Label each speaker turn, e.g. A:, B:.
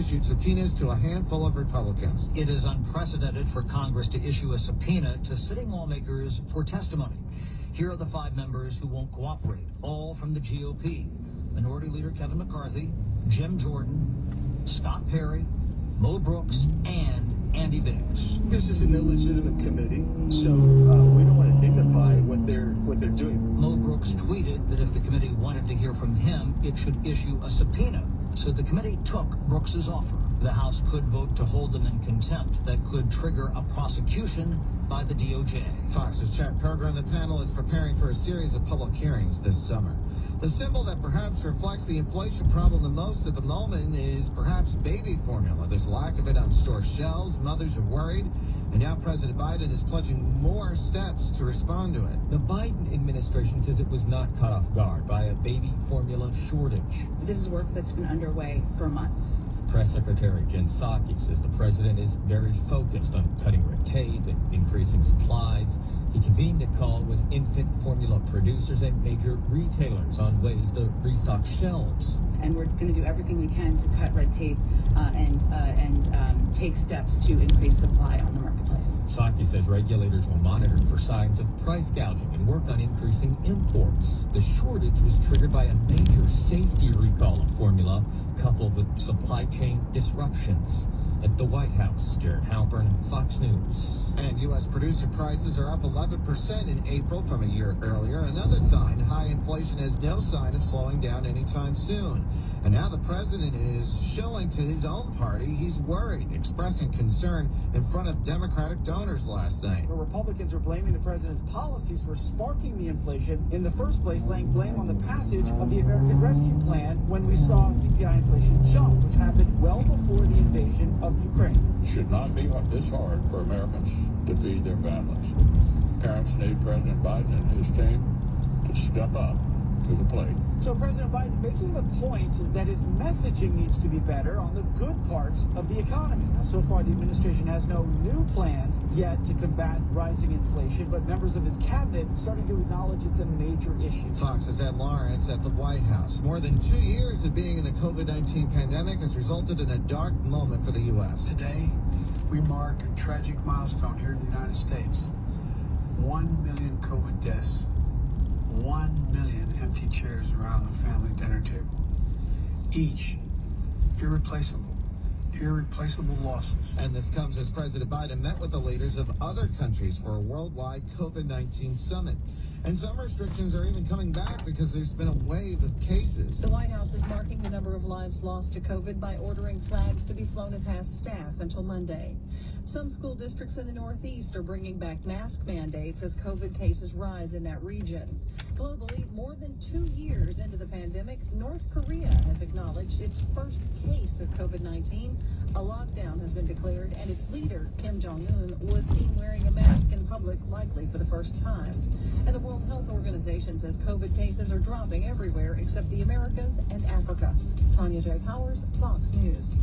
A: issued subpoenas to a handful of Republicans.
B: It is unprecedented for Congress to issue a subpoena to sitting lawmakers for testimony. Here are the 5 members who won't cooperate, all from the GOP. Minority Leader Kevin McCarthy, Jim Jordan, Scott Perry, Mo Brooks, and Andy Biggs.
C: This is an illegitimate committee, so we don't want to dignify what they're doing.
B: Mo Brooks tweeted that if the committee wanted to hear from him, it should issue a subpoena. So the committee took Brooks's offer. The House could vote to hold them in contempt that could trigger a prosecution by the DOJ.
A: Fox's Chad Perger and the panel is preparing for a series of public hearings this summer. The symbol that perhaps reflects the inflation problem the most at the moment is perhaps baby formula. There's a lack of it on store shelves. Mothers are worried. And now President Biden is pledging more steps to respond to it.
D: The Biden administration says it was not caught off guard by a baby formula shortage.
E: This is work that's been underway for months.
D: Press Secretary Jen Psaki says the president is very focused on cutting red tape and increasing supplies. He convened a call with infant formula producers and major retailers on ways to restock shelves.
E: And we're going to do everything we can to cut red tape and take steps to increase supply on the marketplace.
D: Psaki says regulators will monitor for signs of price gouging and work on increasing imports. The shortage was triggered by a major safety recall of formula, coupled with supply chain disruptions. At the White House, Jared Halpern, Fox News.
A: And U.S. producer prices are up 11% in April from a year earlier. Another sign, high inflation has no sign of slowing down anytime soon. And now the president is showing to his own party he's worried, expressing concern in front of Democratic donors last night.
F: The Republicans are blaming the president's policies for sparking the inflation in the first place, laying blame on the passage of the American Rescue Plan when we saw CPI inflation jump, which happened well before the invasion of Ukraine.
G: It should not be this hard for Americans to feed their families. Parents need President Biden and his team to step up to the plate.
F: So President Biden making the point that his messaging needs to be better on the good parts of the economy. Now, so far, the administration has no new plans yet to combat rising inflation, but members of his cabinet are starting to acknowledge it's a major issue.
A: Fox's Ed Lawrence at the White House. More than 2 years of being in the COVID-19 pandemic has resulted in a dark moment for the U.S.
H: Today, we mark a tragic milestone here in the United States. 1 million COVID deaths. 1 million empty chairs around the family dinner table. Each irreplaceable losses.
A: And this comes as President Biden met with the leaders of other countries for a worldwide COVID-19 summit. And some restrictions are even coming back because there's been a wave of cases.
I: The White House is marking the number of lives lost to COVID by ordering flags to be flown at half staff until Monday. Some school districts in the Northeast are bringing back mask mandates as COVID cases rise in that region. Globally, more than 2 years into the pandemic, North Korea has acknowledged its first case of COVID-19. A lockdown has been declared, and its leader, Kim Jong-un, was seen wearing a mask in public, likely for the first time. And the World Health Organization says COVID cases are dropping everywhere except the Americas and Africa. Tanya J. Powers, Fox News.